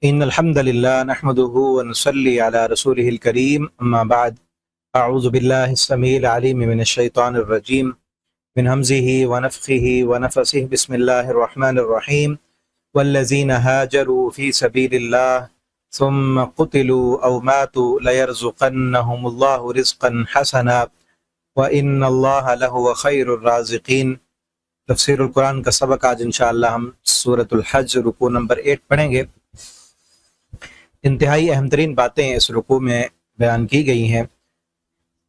إن الحمد لله نحمده ونصلي على رسوله الكريم أما بعد أعوذ بالله السميع العليم من الشيطان الرجيم من همزه ونفخه ونفسه بسم الله الرحمن الرحيم والذين هاجروا في سبيل الله ثم قتلوا أو ماتوا ليرزقنهم الله رزقا حسنا وإن الله لهو خير الرازقين۔ تفسیر القرآن کا سبق آج انشاءاللہ ہم سورۃ الحج رکوع نمبر 8 پڑھیں گے۔ انتہائی اہم ترین باتیں اس رکوع میں بیان کی گئی ہیں۔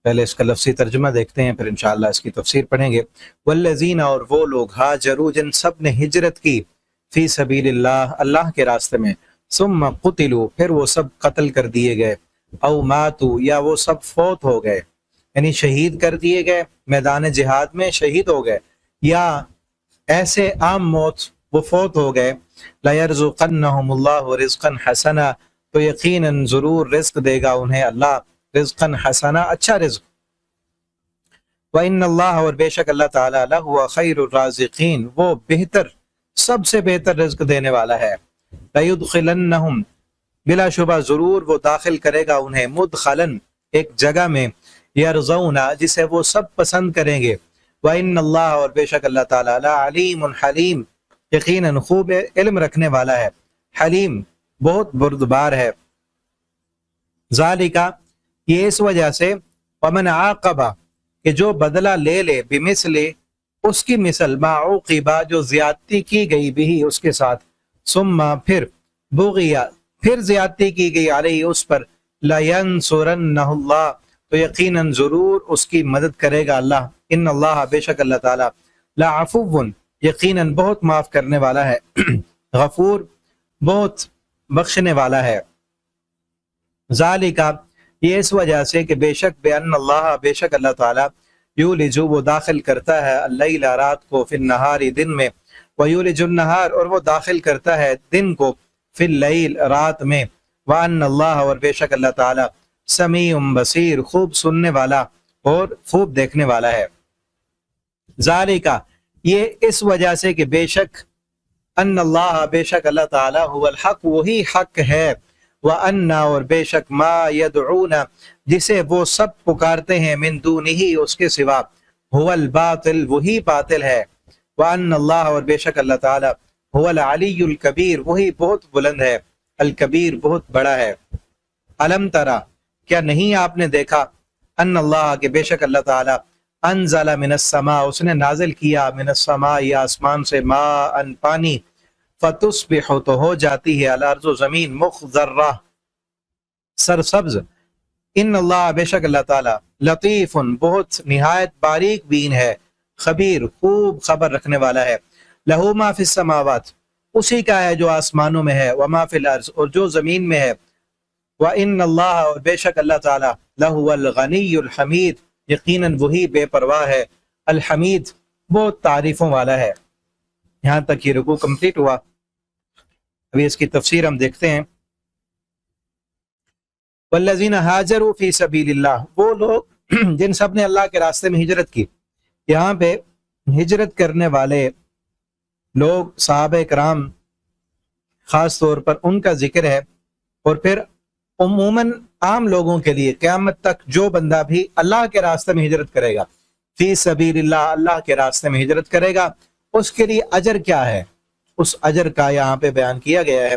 پہلے اس کا لفظی ترجمہ دیکھتے ہیں، پھر انشاءاللہ اس کی تفسیر پڑھیں گے۔ والذین، اور وہ لوگ، ہاجروا، جن سب نے ہجرت کی، فی سبیل اللہ، اللہ کے راستے میں، ثم قتلوا، پھر وہ سب قتل کر دیے گئے، او ماتوا، یا وہ سب فوت ہو گئے، یعنی شہید کر دیے گئے، میدان جہاد میں شہید ہو گئے، یا ایسے عام موت وہ فوت ہو گئے، لَيَرْزُقَنَّهُمُ اللَّهُ رِزْقًا حَسَنًا، تو یقیناً ضرور رزق دے گا انہیں اللہ، رزقاً حسنا، اچھا رزق۔ وَإِنَّ اللَّهَ، اور بے شک اللہ تعالیٰ، لَهُوَ خَيْرُ الرَّازِقِينَ، وہ بہتر، سب سے بہتر رزق دینے والا ہے۔ لَيُدْخِلَنَّهُمْ، بلا شبہ ضرور وہ داخل کرے گا انہیں، مدخلاً، ایک جگہ میں، یرضون، جسے وہ سب پسند کریں گے۔ وَإِنَّ اللَّهَ، اور بے شک اللہ تعالیٰ، لَعَلِيمٌ حلیم، یقیناً خوب علم رکھنے والا ہے، حلیم، بہت بردبار ہے۔ ذالک، یہ اس وجہ سے، ومن عاقب، کہ جو بدلہ لے لے، بمثل، اس کی مثل، ما عوقب، جو زیادتی کی گئی بھی اس کے ساتھ، ثم، پھر، بغی، پھر زیادتی کی گئی، علیہ، اس پر، لینصرنہ اللہ، تو یقیناً ضرور اس کی مدد کرے گا اللہ۔ ان اللہ، بے شک اللہ تعالیٰ، لعفو، یقیناً بہت معاف کرنے والا ہے، غفور، بہت بخشنے والا ہے۔ ذالک، یہ اس وجہ سے کہ بے شک، بأن اللہ، بے شک اللہ تعالیٰ، یولج، وہ داخل کرتا ہے، اللیل، رات کو، فی النہار، دن میں، ویولج النہار، اور وہ داخل کرتا ہے دن کو، فی اللیل، رات میں، وأن اللہ، اور بے شک اللہ تعالیٰ، سمیع بصیر، خوب سننے والا اور خوب دیکھنے والا ہے۔ ذالک، یہ اس وجہ سے کہ بے شک، ان اللہ، بے شک اللہ تعالیٰ، هو الحق، وہی حق ہے، وَأَنَّ، اور بے شک، ما يدعون، جسے وہ سب پکارتے ہیں، من دونہ، اس کے سوا، هو الباطل، وہی باطل ہے، وَأَنَّ اللہ، اور بے شک اللہ تعالیٰ، هو العلی الکبیر، وہی بہت بلند ہے، الکبیر، بہت بڑا ہے۔ الم ترى، کیا نہیں آپ نے دیکھا، ان اللہ، کہ بے شک اللہ تعالیٰ، انزل من السماء، اس نے نازل کیا، من السماء، یا آسمان سے، ماء، پانی، فتصبح، تو ہو جاتی ہے، الارض، زمین، مخضرہ، سرسبز۔ ان اللہ، بے شک اللہ تعالیٰ، لطیف، بہت نہایت باریک بین ہے، خبیر، خوب خبر رکھنے والا ہے۔ لہو ما فی السماوات، اسی کا ہے جو آسمانوں میں ہے، وما فی الارض، اور جو زمین میں ہے، وَإِنَّ اللَّهَ، اور بے شک اللہ تعالیٰ، لَهُوَ الْغَنِيُّ الْحَمِيدُ، یقیناً وہی بے پرواہ ہے، الحمید، بہت تعریفوں والا ہے۔ یہاں تک یہ رکوع کمپلیٹ ہوا۔ ابھی اس کی تفسیر ہم دیکھتے ہیں۔ والذین ہاجروا فی سبیل اللہ، وہ لوگ جن سب نے اللہ کے راستے میں ہجرت کی۔ یہاں پہ ہجرت کرنے والے لوگ، صحابہ کرام خاص طور پر، ان کا ذکر ہے، اور پھر عموماً عام لوگوں کے لیے قیامت تک جو بندہ بھی اللہ کے راستے میں ہجرت کرے گا، فی سبیل اللہ، اللہ کے راستے میں ہجرت کرے گا، اس کے لیے اجر کیا ہے، اس اجر کا یہاں پہ بیان کیا گیا ہے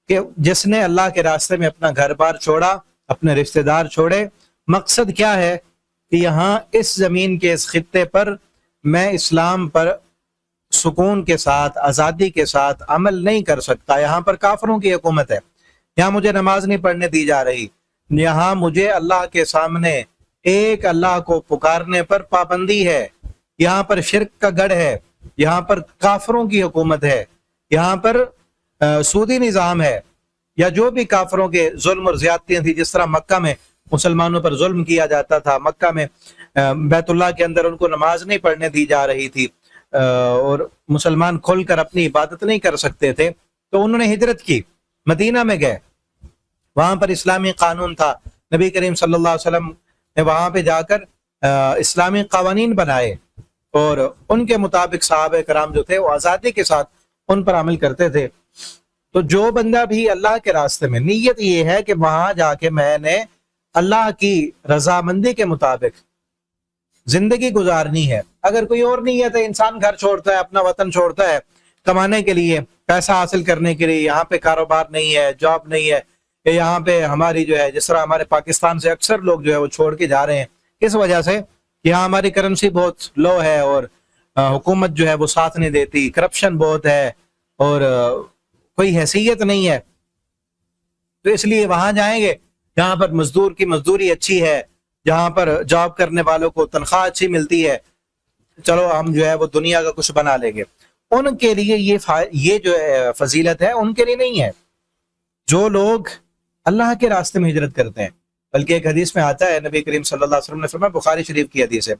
کہ جس نے اللہ کے راستے میں اپنا گھر بار چھوڑا، اپنے رشتہ دار چھوڑے، مقصد کیا ہے کہ یہاں اس زمین کے اس خطے پر میں اسلام پر سکون کے ساتھ، آزادی کے ساتھ عمل نہیں کر سکتا، یہاں پر کافروں کی حکومت ہے، یہاں مجھے نماز نہیں پڑھنے دی جا رہی، یہاں مجھے اللہ کے سامنے ایک اللہ کو پکارنے پر پابندی ہے، یہاں پر شرک کا گڑھ ہے، یہاں پر کافروں کی حکومت ہے، یہاں پر سودی نظام ہے، یا جو بھی کافروں کے ظلم اور زیادتیاں تھیں، جس طرح مکہ میں مسلمانوں پر ظلم کیا جاتا تھا، مکہ میں بیت اللہ کے اندر ان کو نماز نہیں پڑھنے دی جا رہی تھی، اور مسلمان کھل کر اپنی عبادت نہیں کر سکتے تھے، تو انہوں نے ہجرت کی، مدینہ میں گئے، وہاں پر اسلامی قانون تھا، نبی کریم صلی اللہ علیہ وسلم نے وہاں پہ جا کر اسلامی قوانین بنائے، اور ان کے مطابق صحابہ کرام جو تھے وہ آزادی کے ساتھ ان پر عمل کرتے تھے۔ تو جو بندہ بھی اللہ کے راستے میں، نیت یہ ہے کہ وہاں جا کے میں نے اللہ کی رضامندی کے مطابق زندگی گزارنی ہے۔ اگر کوئی اور نیت ہے، انسان گھر چھوڑتا ہے، اپنا وطن چھوڑتا ہے کمانے کے لیے، پیسہ حاصل کرنے کے لیے، یہاں پہ کاروبار نہیں ہے، جاب نہیں ہے، کہ یہاں پہ ہماری جو ہے، جس طرح ہمارے پاکستان سے اکثر لوگ جو ہے وہ چھوڑ کے جا رہے ہیں، کس وجہ سے؟ کہ یہاں ہماری کرنسی بہت لو ہے اور حکومت جو ہے وہ ساتھ نہیں دیتی، کرپشن بہت ہے اور کوئی حیثیت نہیں ہے، تو اس لیے وہاں جائیں گے جہاں پر مزدور کی مزدوری اچھی ہے، جہاں پر جاب کرنے والوں کو تنخواہ اچھی ملتی ہے، چلو ہم جو ہے وہ دنیا کا کچھ بنا لیں گے۔ ان کے لیے یہ جو فضیلت ہے ان کے لیے نہیں ہے، جو لوگ اللہ کے راستے میں ہجرت کرتے ہیں۔ بلکہ ایک حدیث میں آتا ہے، نبی کریم صلی اللہ علیہ وسلم نے فرمایا، بخاری شریف کی حدیث ہے،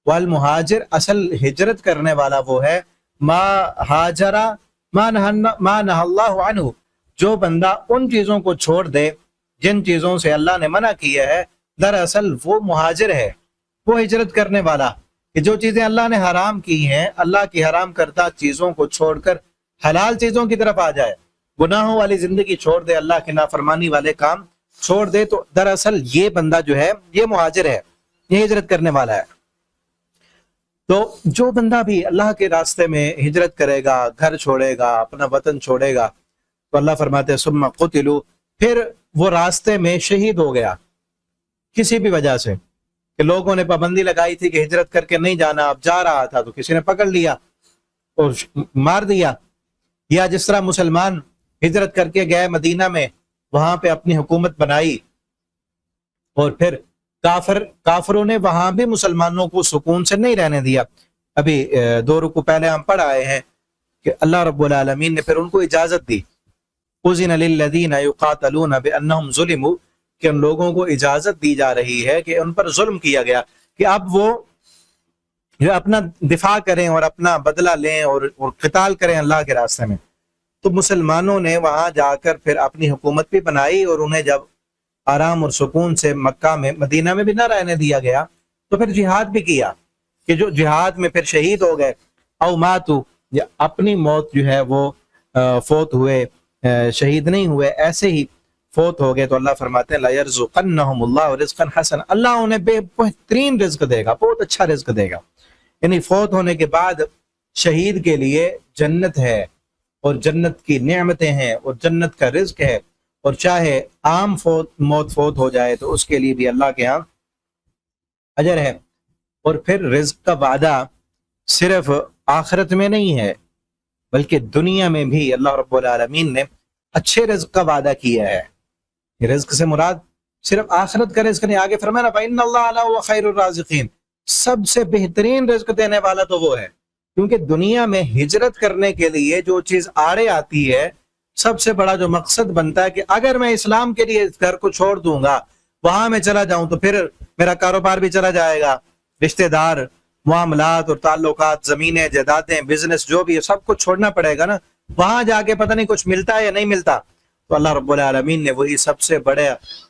والمہاجر، اصل ہجرت کرنے والا وہ ہے، ما ہاجرا ما نہا اللہ عنہ، جو بندہ ان چیزوں کو چھوڑ دے جن چیزوں سے اللہ نے منع کیا ہے، دراصل وہ مہاجر ہے، وہ ہجرت کرنے والا، کہ جو چیزیں اللہ نے حرام کی ہیں، اللہ کی حرام کرتا چیزوں کو چھوڑ کر حلال چیزوں کی طرف آ جائے، گناہوں والی زندگی چھوڑ دے، اللہ کی نافرمانی والے کام چھوڑ دے، تو دراصل یہ بندہ جو ہے یہ مہاجر ہے، یہ ہجرت کرنے والا ہے۔ تو جو بندہ بھی اللہ کے راستے میں ہجرت کرے گا، گھر چھوڑے گا، اپنا وطن چھوڑے گا، تو اللہ فرماتے ہیں ثم قتلوا، پھر وہ راستے میں شہید ہو گیا کسی بھی وجہ سے، کہ لوگوں نے پابندی لگائی تھی کہ ہجرت کر کے نہیں جانا، اب جا رہا تھا تو کسی نے پکڑ لیا اور مار دیا، یا جس طرح مسلمان ہجرت کر کے گئے مدینہ میں، وہاں پہ اپنی حکومت بنائی، اور پھر کافروں نے وہاں بھی مسلمانوں کو سکون سے نہیں رہنے دیا۔ ابھی 2 رکوع پہلے ہم پڑھ آئے ہیں کہ اللہ رب العالمین نے پھر ان کو اجازت دی، اذن للذین یقاتلون بانہم ظلموا، کہ ان لوگوں کو اجازت دی جا رہی ہے کہ ان پر ظلم کیا گیا، کہ اب وہ جو اپنا دفاع کریں اور اپنا بدلہ لیں اور قتال کریں اللہ کے راستے میں۔ تو مسلمانوں نے وہاں جا کر پھر اپنی حکومت بھی بنائی، اور انہیں جب آرام اور سکون سے مکہ میں، مدینہ میں بھی نہ رہنے دیا گیا، تو پھر جہاد بھی کیا، کہ جو جہاد میں پھر شہید ہو گئے، او ماتو، یا اپنی موت جو ہے وہ فوت ہوئے، شہید نہیں ہوئے، ایسے ہی فوت ہو گئے، تو اللہ فرماتے ہیں لَيَرْزُقَنَّهُمُ اللَّهُ رِزْقًا حَسَنًا، اللہ انہیں بہترین رزق دے گا، بہت اچھا رزق دے گا۔ یعنی فوت ہونے کے بعد شہید کے لیے جنت ہے، اور جنت کی نعمتیں ہیں، اور جنت کا رزق ہے، اور چاہے عام موت فوت ہو جائے تو اس کے لیے بھی اللہ کے ہاں اجر ہے۔ اور پھر رزق کا وعدہ صرف آخرت میں نہیں ہے، بلکہ دنیا میں بھی اللہ رب العالمین نے اچھے رزق کا وعدہ کیا ہے۔ یہ رزق سے مراد صرف آخرت کا رزق نہیں، آگے فرمایا نا فَإِنَّ اللَّهَ لَهُوَ خَيْرُ الرَّازِقِينَ، سب سے بہترین رزق دینے والا تو وہ ہے، کیونکہ دنیا میں ہجرت کرنے کے لیے جو چیز آڑے آتی ہے، سب سے بڑا جو مقصد بنتا ہے کہ اگر میں اسلام کے لیے اس گھر کو چھوڑ دوں گا، وہاں میں چلا جاؤں تو پھر میرا کاروبار بھی چلا جائے گا، رشتہ دار، معاملات اور تعلقات، زمینیں، جائیدادیں، بزنس جو بھی ہے سب کچھ چھوڑنا پڑے گا نا، وہاں جا کے پتہ نہیں کچھ ملتا ہے یا نہیں ملتا۔ تو اللہ رب العالمین نے وہی سب سے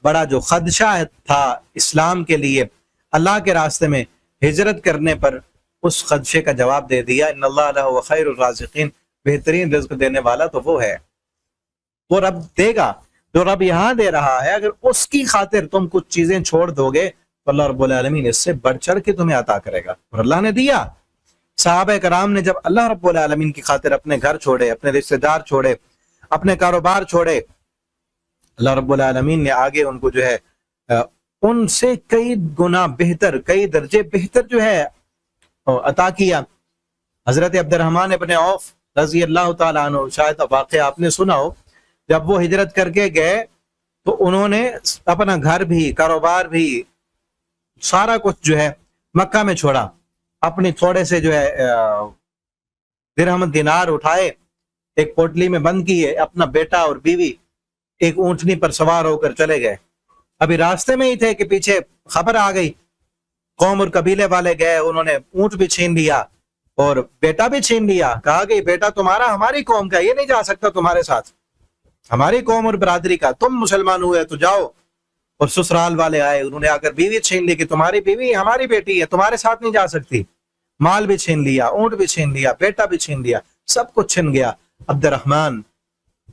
بڑا جو خدشہ تھا اسلام کے لیے اللہ کے راستے میں ہجرت کرنے پر، اس خدشے کا جواب دے دیا، ان اللہ لہو خیر الرازقین، بہترین رزق دینے والا تو وہ ہے، وہ رب دے گا جو رب یہاں دے رہا ہے۔ اگر اس کی خاطر تم کچھ چیزیں چھوڑ دو گے تو اللہ رب العالمین اس سے بڑھ چڑھ کے تمہیں عطا کرے گا، اور اللہ نے دیا۔ صحابہ کرام نے جب اللہ رب العالمین کی خاطر اپنے گھر چھوڑے، اپنے رشتہ دار چھوڑے، اپنے کاروبار چھوڑے، اللہ رب العالمین نے آگے ان کو جو ہے ان سے کئی گنا بہتر، کئی درجے بہتر جو ہے عطا کیا۔ حضرت عبد الرحمن ابن عوف رضی اللہ تعالیٰ عنہ، شاید واقعہ آپ نے سنا ہو، جب وہ ہجرت کر کے گئے تو انہوں نے اپنا گھر بھی، کاروبار بھی، سارا کچھ جو ہے مکہ میں چھوڑا، اپنی تھوڑے سے جو ہے درہم دینار اٹھائے، ایک پوٹلی میں بند کیے، اپنا بیٹا اور بیوی ایک اونٹنی پر سوار ہو کر چلے گئے۔ ابھی راستے میں ہی تھے کہ پیچھے خبر آ گئی، قوم اور قبیلے والے گئے، انہوں نے اونٹ بھی چھین لیا اور بیٹا بھی چھین لیا، کہا کہ بیٹا تمہارا ہماری قوم کا، یہ نہیں جا سکتا تمہارے ساتھ، ہماری قوم اور برادری کا، تم مسلمان ہوئے تو جاؤ۔ اور سسرال والے آئے، انہوں نے آ کر بیوی چھین لی کہ تمہاری بیوی ہماری بیٹی ہے، تمہارے ساتھ نہیں جا سکتی، مال بھی چھین لیا، اونٹ بھی چھین لیا، بیٹا بھی چھین لیا، سب کچھ چھن گیا۔ عبد الرحمن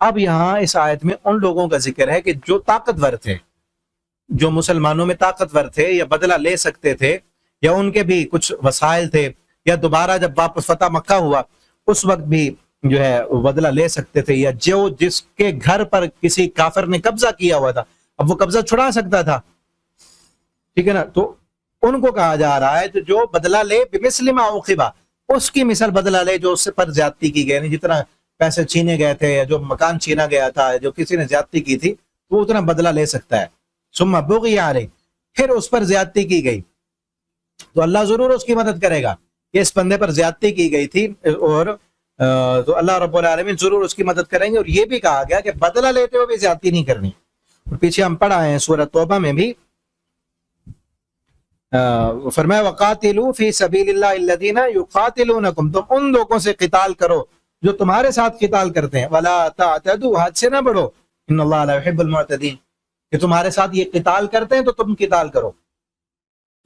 اب یہاں اس آیت میں ان لوگوں کا ذکر ہے کہ جو طاقتور تھے، جو مسلمانوں میں طاقتور تھے یا بدلہ لے سکتے تھے یا ان کے بھی کچھ وسائل تھے، یا دوبارہ جب واپس فتح مکہ ہوا اس وقت بھی جو ہے بدلہ لے سکتے تھے، یا جو جس کے گھر پر کسی کافر نے قبضہ کیا ہوا تھا اب وہ قبضہ چھڑا سکتا تھا، ٹھیک ہے نا، تو ان کو کہا جا رہا ہے جو بدلہ لے بمثل ما عوقبہ، اس کی مثال بدلہ لے جو اس پر زیادتی کی گئی، جتنا پیسے چھینے گئے تھے یا جو مکان چھینا گیا تھا، جو کسی نے زیادتی کی تھی وہ اتنا بدلہ لے سکتا ہے۔ ثم بغی علیہ، پھر اس پر زیادتی کی گئی تو اللہ ضرور اس کی مدد کرے گا، کہ اس بندے پر زیادتی کی گئی تھی اور تو اللہ رب العالمین ضرور اس کی مدد کریں گے۔ اور یہ بھی کہا گیا کہ بدلہ لیتے ہوئے بھی زیادتی نہیں کرنی، اور پیچھے ہم پڑھا ہے سورہ توبہ میں بھی فرمایا وَقَاتِلُوا فِي سَبِيلِ اللَّهِ الَّذِينَ يُقَاتِلُونَكُمْ، تم ان لوگوں سے قتال کرو جو تمہارے ساتھ قتال کرتے ہیں، وَلَا تَعْتَدُوا، حد سے نہ بڑھو، إِنَّ اللَّهَ لَا يُحِبُّ الْمُعْتَدِينَ، کہ تمہارے ساتھ یہ قتال کرتے ہیں تو تم قتال کرو،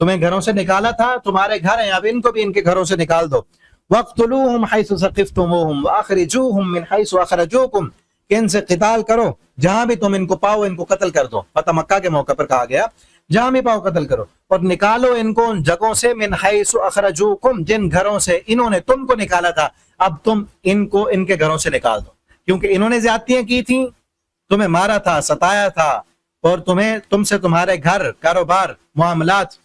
تمہیں گھروں سے نکالا تھا، تمہارے گھر ہیں، اب ان کو بھی ان کے گھروں سے نکال دو۔ وَاقْتُلُوهُمْ حَيْثُ ثَقِفْتُمُوهُمْ وَأَخْرِجُوهُمْ مِنْ حَيْثُ أَخْرَجُوكُمْ، کہ ان سے قتال کرو، جہاں بھی تم ان کو پاؤ ان کو قتل کر دو۔ فتح مکہ کے موقع پر کہا گیا جہاں بھی پاؤ قتل کرو، اور نکالو ان کو ان جگہوں سے، من حیث اخرجوکم، جن گھروں سے انہوں نے تم کو نکالا تھا، اب تم ان کو ان کے گھروں سے نکال دو، کیونکہ انہوں نے زیادتیاں کی تھیں، تمہیں مارا تھا، ستایا تھا، اور تم سے تمہارے گھر، کاروبار، معاملات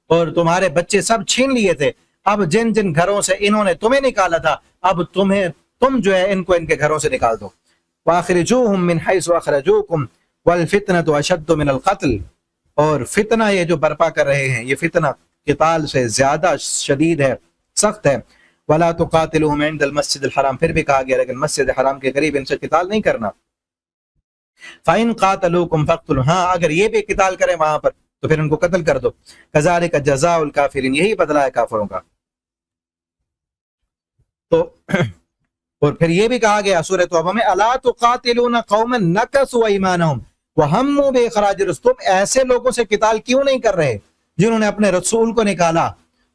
اور تمہارے بچے سب چھین لیے تھے۔ اب جن جن گھروں سے انہوں نے تمہیں نکالا تھا اب تم جو ہے ان کو ان کے گھروں سے نکال دو۔ وَأَخْرِجُوهُمْ مِنْ حَيْثُ أَخْرَجُوكُمْ وَالْفِتْنَةُ أَشَدُّ مِنَ الْقَتْلِ، اور فتنہ یہ جو برپا کر رہے ہیں یہ فتنہ قتال سے زیادہ شدید ہے، سخت ہے۔ وَلَا تُقَاتِلُوهُمْ عِنْدَ الْمَسْجِدِ الْحَرَامِ، پھر بھی کہا گیا لیکن مسجد حرام کے قریب ان سے قتال نہیں کرنا۔ فَإِنْ قَاتَلُوكُمْ فَاقْتُلُوهُمْ، ہاں اگر یہ بھی قتال کریں وہاں پر تو پھر ان کو قتل کر دو۔ كَذَلِكَ جَزَاءُ الْكَافِرِينَ، یہی بدلہ ہے کافروں کا۔ تو اور پھر یہ بھی کہا گیا سورۃ توبہ میں أَلَا تُقَاتِلُونَ قَوْمًا نَكَثُوا أَيْمَانَهُمْ وَهَمُّوا بِإِخْرَاجِ الرَّسُولِ، تم ایسے لوگوں سے قتال کیوں نہیں کر رہے جنہوں نے اپنے رسول کو نکالا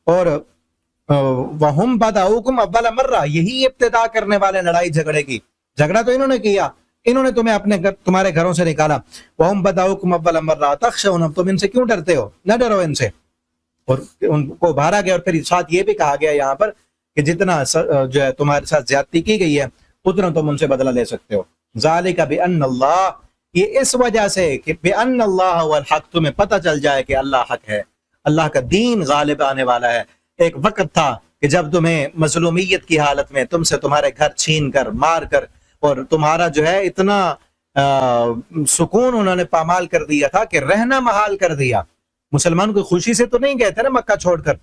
اور وَهُمْ بَدَأُوكُمْ أَوَّلَ مَرَّةٍ، یہی ابتدا کرنے والے لڑائی جھگڑے کی، جھگڑا تو انہوں نے کیا، انہوں نے تمہیں تمہارے گھروں سے نکالا۔ وَهُمْ بَدَأُوكُمْ أَوَّلَ مَرَّةٍ تَخْشَوْنَهُمْ، تم ان سے کیوں ڈرتے ہو، نہ ڈرو ان سے۔ اور ان کو بھارا گیا، اور پھر ساتھ یہ بھی کہا گیا یہاں پر کہ جتنا جو ہے تمہارے ساتھ زیادتی کی گئی ہے اتنا تم ان سے بدلہ لے سکتے ہو۔ ذالک بأن اللہ، یہ اس وجہ سے کہ بأن اللہ هو الحق، تمہیں پتہ چل جائے کہ اللہ حق ہے، اللہ کا دین غالب آنے والا ہے۔ ایک وقت تھا کہ جب تمہیں مظلومیت کی حالت میں تم سے تمہارے گھر چھین کر، مار کر، اور تمہارا جو ہے اتنا سکون انہوں نے پامال کر دیا تھا کہ رہنا محال کر دیا۔ مسلمان کو خوشی سے تو نہیں گئے تھے نا مکہ چھوڑ کر،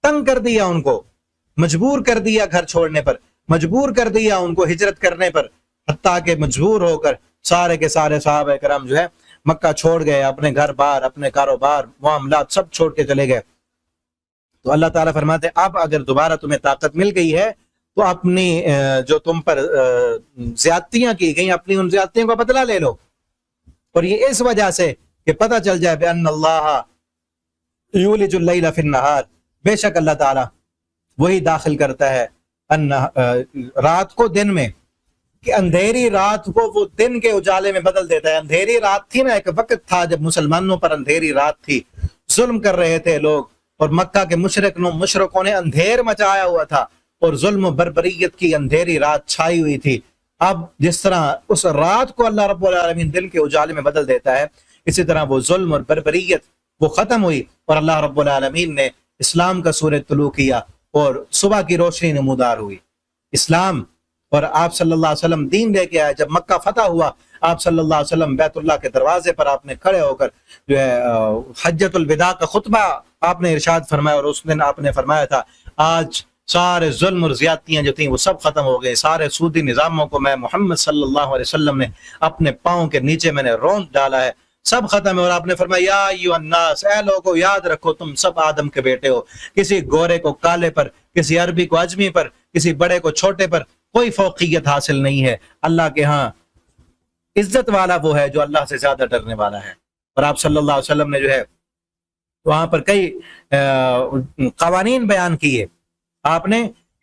تنگ کر دیا ان کو، مجبور کر دیا گھر چھوڑنے پر، مجبور کر دیا ان کو ہجرت کرنے پر، حتیٰ کہ مجبور ہو کر سارے کے سارے صحابہ کرام جو ہے مکہ چھوڑ گئے، اپنے گھر بار، اپنے کاروبار، معاملات سب چھوڑ کے چلے گئے۔ تو اللہ تعالیٰ فرماتے ہیں اب اگر دوبارہ تمہیں طاقت مل گئی ہے تو اپنی جو تم پر زیادتیاں کی گئیں اپنی ان زیادتیوں کا بدلہ لے لو، اور یہ اس وجہ سے کہ پتہ چل جائے بأن اللہ یولج اللیل فی النہار، بے شک اللہ تعالیٰ وہی داخل کرتا ہے رات کو دن میں، کہ اندھیری رات کو وہ دن کے اجالے میں بدل دیتا ہے۔ اندھیری رات تھی نا، ایک وقت تھا جب مسلمانوں پر اندھیری رات تھی، ظلم کر رہے تھے لوگ، اور مکہ کے مشرکوں نے اندھیر مچایا ہوا تھا اور ظلم و بربریت کی اندھیری رات چھائی ہوئی تھی۔ اب جس طرح اس رات کو اللہ رب العالمین دن کے اجالے میں بدل دیتا ہے، اسی طرح وہ ظلم اور بربریت وہ ختم ہوئی، اور اللہ رب العالمین نے اسلام کا سورج طلوع کیا اور صبح کی روشنی نمودار ہوئی۔ اسلام اور آپ صلی اللہ علیہ وسلم دین لے کے آئے۔ جب مکہ فتح ہوا آپ صلی اللہ علیہ وسلم بیت اللہ کے دروازے پر آپ نے کھڑے ہو کر جو ہے حجۃ الوداع کا خطبہ آپ نے ارشاد فرمایا، اور اس دن آپ نے فرمایا تھا آج سارے ظلم اور زیادتیاں جو تھیں وہ سب ختم ہو گئے، سارے سودی نظاموں کو میں محمد صلی اللہ علیہ وسلم نے اپنے پاؤں کے نیچے میں نے روند ڈالا ہے، سب ختم ہے۔ اور آپ نے فرمایا یا ایھا الناس، اے لوگو یاد رکھو تم سب آدم کے بیٹے ہو، کسی گورے کو کالے پر، کسی عربی کو اجمی پر، کسی بڑے کو چھوٹے پر کوئی فوقیت حاصل نہیں ہے۔ اللہ کے ہاں عزت والا وہ ہے جو اللہ سے زیادہ ڈرنے والا ہے۔ اور آپ صلی اللہ علیہ وسلم نے جو ہے وہاں پر کئی قوانین بیان کیے آپ نے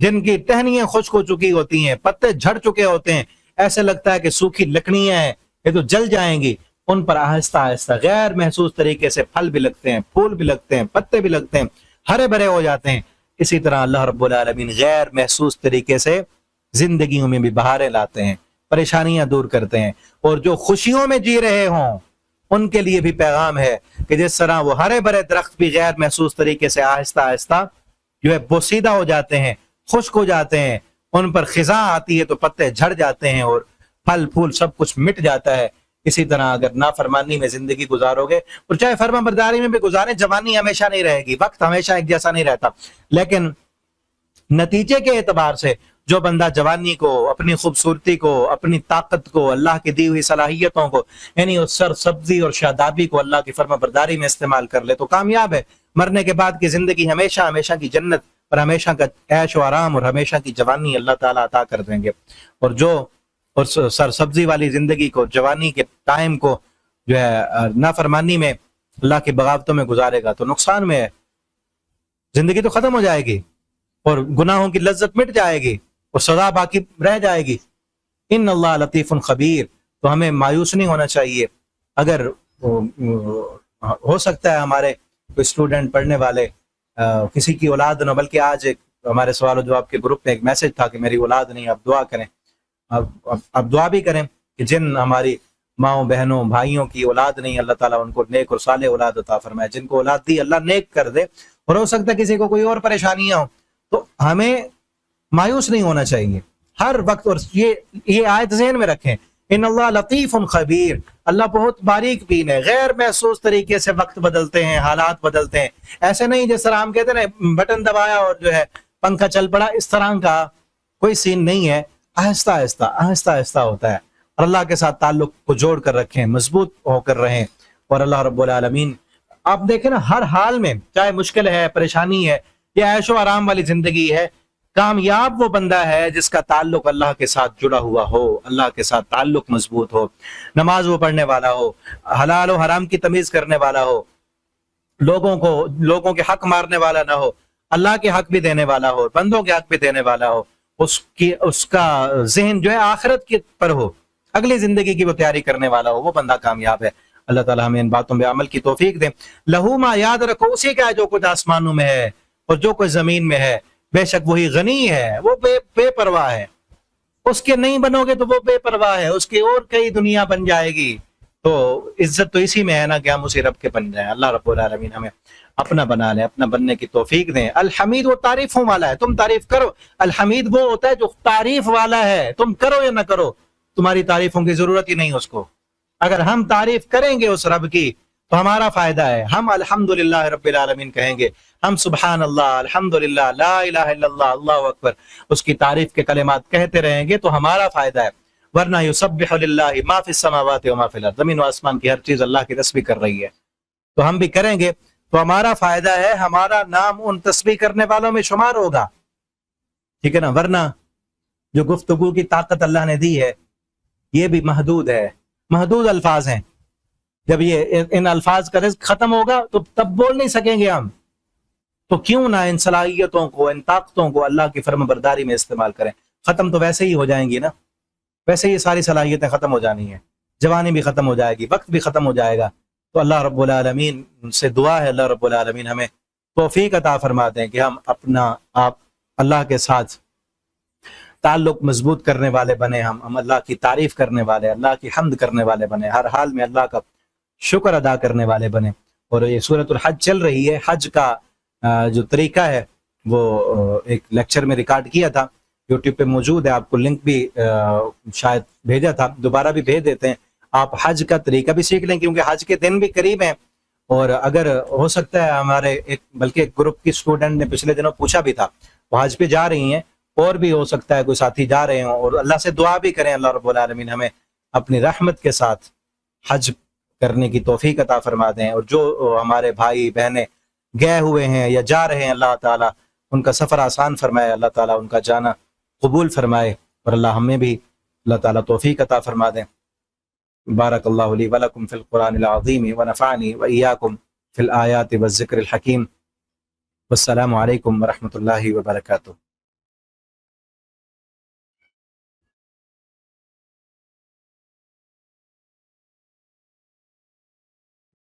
جن کی ٹہنیاں خشک ہو چکی ہوتی ہیں، پتے جھڑ چکے ہوتے ہیں، ایسے لگتا ہے کہ سوکھی لکڑیاں ہیں، یہ تو جل جائیں گی، ان پر آہستہ آہستہ غیر محسوس طریقے سے پھل بھی لگتے ہیں، پھول بھی لگتے ہیں، پتے بھی لگتے ہیں، ہرے بھرے ہو جاتے ہیں۔ اسی طرح اللہ رب العالمین غیر محسوس طریقے سے زندگیوں میں بھی بہاریں لاتے ہیں، پریشانیاں دور کرتے ہیں، اور جو خوشیوں میں جی رہے ہوں ان کے لیے بھی پیغام ہے کہ جس طرح وہ ہرے بھرے درخت بھی غیر محسوس طریقے سے آہستہ آہستہ جو ہے بوسیدہ ہو جاتے ہیں، خشک ہو جاتے ہیں، ان پر خزاں آتی ہے تو پتے جھڑ جاتے ہیں اور پھل پھول سب کچھ مٹ جاتا ہے، اسی طرح اگر نافرمانی میں زندگی گزارو گے، اور چاہے فرما برداری میں بھی گزاریں، جوانی ہمیشہ نہیں رہے گی، وقت ہمیشہ ایک جیسا نہیں رہتا، لیکن نتیجے کے اعتبار سے جو بندہ جوانی کو، اپنی خوبصورتی کو، اپنی طاقت کو، اللہ کی دی ہوئی صلاحیتوں کو، یعنی اس سر سبزی اور شادابی کو اللہ کی فرما برداری میں استعمال کر لے تو کامیاب ہے۔ مرنے کے بعد کی زندگی ہمیشہ ہمیشہ کی جنت اور ہمیشہ کا عیش و آرام اور ہمیشہ کی جوانی اللہ تعالیٰ عطا کر دیں گے، اور جو اور سر سبزی والی زندگی کو، جوانی کے ٹائم کو جو ہے نافرمانی میں، اللہ کی بغاوتوں میں گزارے گا تو نقصان میں ہے، زندگی تو ختم ہو جائے گی اور گناہوں کی لذت مٹ جائے گی اور سزا باقی رہ جائے گی۔ ان اللہ لطیف خبیر، تو ہمیں مایوس نہیں ہونا چاہیے۔ اگر ہو سکتا ہے ہمارے کوئی اسٹوڈنٹ پڑھنے والے کسی کی اولاد نہ، بلکہ آج ایک ہمارے سوال و جواب کے گروپ میں ایک میسج تھا کہ میری اولاد نہیں، آپ دعا کریں، اب دعا بھی کریں کہ جن ہماری ماؤں بہنوں بھائیوں کی اولاد نہیں، اللہ تعالیٰ ان کو نیک اور صالح اولاد عطا فرمائے، جن کو اولاد دی اللہ نیک کر دے، اور ہو سکتا ہے کسی کو کوئی اور پریشانیاں ہوں، تو ہمیں مایوس نہیں ہونا چاہیے ہر وقت، اور یہ آیت ذہن میں رکھیں، ان اللہ لطیف خبیر، اللہ بہت باریک بین ہے، غیر محسوس طریقے سے وقت بدلتے ہیں، حالات بدلتے ہیں، ایسے نہیں جس طرح ہم کہتے ہیں نا بٹن دبایا اور جو ہے پنکھا چل پڑا، اس طرح کا کوئی سین نہیں ہے، آہستہ آہستہ آہستہ آہستہ ہوتا ہے، اور اللہ کے ساتھ تعلق کو جوڑ کر رکھیں، مضبوط ہو کر رہیں، اور اللہ رب العالمین آپ دیکھیں نا ہر حال میں، چاہے مشکل ہے، پریشانی ہے یا عیش و آرام والی زندگی ہے، کامیاب وہ بندہ ہے جس کا تعلق اللہ کے ساتھ جڑا ہوا ہو، اللہ کے ساتھ تعلق مضبوط ہو، نماز وہ پڑھنے والا ہو، حلال و حرام کی تمیز کرنے والا ہو، لوگوں کے حق مارنے والا نہ ہو، اللہ کے حق بھی دینے والا ہو، بندوں کے حق بھی دینے والا ہو، اس کا ذہن جو ہے آخرت کے پر ہو، اگلی زندگی کی وہ تیاری کرنے والا ہو، وہ بندہ کامیاب ہے۔ اللہ تعالیٰ ہمیں ان باتوں پہ عمل کی توفیق دے۔ لہو ما، یاد رکھو اسی کا ہے جو کچھ آسمانوں میں ہے اور جو کچھ زمین میں ہے، بے شک وہی غنی ہے، وہ بے پرواہ ہے، اس کے نہیں بنو گے تو وہ بے پرواہ ہے، اس کی اور کئی دنیا بن جائے گی، تو عزت تو اسی میں ہے نا کہ ہم اسی رب کے بن جائیں۔ اللہ رب العالمین ہمیں اپنا بنا لیں، اپنا بننے کی توفیق دیں۔ الحمید وہ تعریفوں والا ہے، تم تعریف کرو، الحمید وہ ہوتا ہے جو تعریف والا ہے، تم کرو یا نہ کرو تمہاری تعریفوں کی ضرورت ہی نہیں اس کو، اگر ہم تعریف کریں گے اس رب کی تو ہمارا فائدہ ہے، ہم الحمدللہ رب العالمین کہیں گے، ہم سبحان اللہ، الحمدللہ، لا الہ الا اللہ، اللہ اکبر، اس کی تعریف کے کلمات کہتے رہیں گے تو ہمارا فائدہ ہے، ورنہ یسبح للہ ما فی السماوات و ما فی الارض، زمین و آسمان کی ہر چیز اللہ کی تسبیح کر رہی ہے، تو ہم بھی کریں گے تو ہمارا فائدہ ہے، ہمارا نام ان تسبیح کرنے والوں میں شمار ہوگا، ٹھیک ہے نا، ورنہ جو گفتگو کی طاقت اللہ نے دی ہے یہ بھی محدود ہے، محدود الفاظ ہیں، جب یہ ان الفاظ کا رزق ختم ہوگا تو تب بول نہیں سکیں گے ہم، تو کیوں نہ ان صلاحیتوں کو، ان طاقتوں کو اللہ کی فرم برداری میں استعمال کریں، ختم تو ویسے ہی ہو جائیں گی نا، ویسے یہ ساری صلاحیتیں ختم ہو جانی ہیں، جوانی بھی ختم ہو جائے گی، وقت بھی ختم ہو جائے گا، تو اللہ رب العالمین سے دعا ہے اللہ رب العالمین ہمیں توفیق عطا فرما دیں کہ ہم اپنا آپ اللہ کے ساتھ تعلق مضبوط کرنے والے بنے، ہم اللہ کی تعریف کرنے والے، اللہ کی حمد کرنے والے بنے، ہر حال میں اللہ کا شکر ادا کرنے والے بنے۔ اور یہ سورۃ الحج چل رہی ہے، حج کا جو طریقہ ہے وہ ایک لیکچر میں ریکارڈ کیا تھا، یوٹیوب پہ موجود ہے، آپ کو لنک بھی شاید بھیجا تھا، دوبارہ بھی بھیج دیتے ہیں، آپ حج کا طریقہ بھی سیکھ لیں کیونکہ حج کے دن بھی قریب ہیں، اور اگر ہو سکتا ہے ہمارے بلکہ ایک گروپ کی اسٹوڈنٹ نے پچھلے دنوں پوچھا بھی تھا، وہ حج پہ جا رہی ہیں، اور بھی ہو سکتا ہے کوئی ساتھی جا رہے ہوں، اور اللہ سے دعا بھی کریں اللہ رب العالمین ہمیں اپنی رحمت کے ساتھ حج کرنے کی توفیق عطا فرما دیں، اور جو ہمارے بھائی بہنیں گئے ہوئے ہیں یا جا رہے ہیں اللہ تعالیٰ ان کا سفر آسان فرمائے، اللہ تعالیٰ ان کا جانا قبول فرمائے، اور اللہ ہمیں بھی اللہ تعالیٰ توفیق عطا فرما دیں۔ بارک اللہ لی ولکم فی القرآن العظیم ونفعنی وإیاکم فی الآیات والذکر الحکیم، والسلام علیکم ورحمۃ اللہ وبرکاتہ۔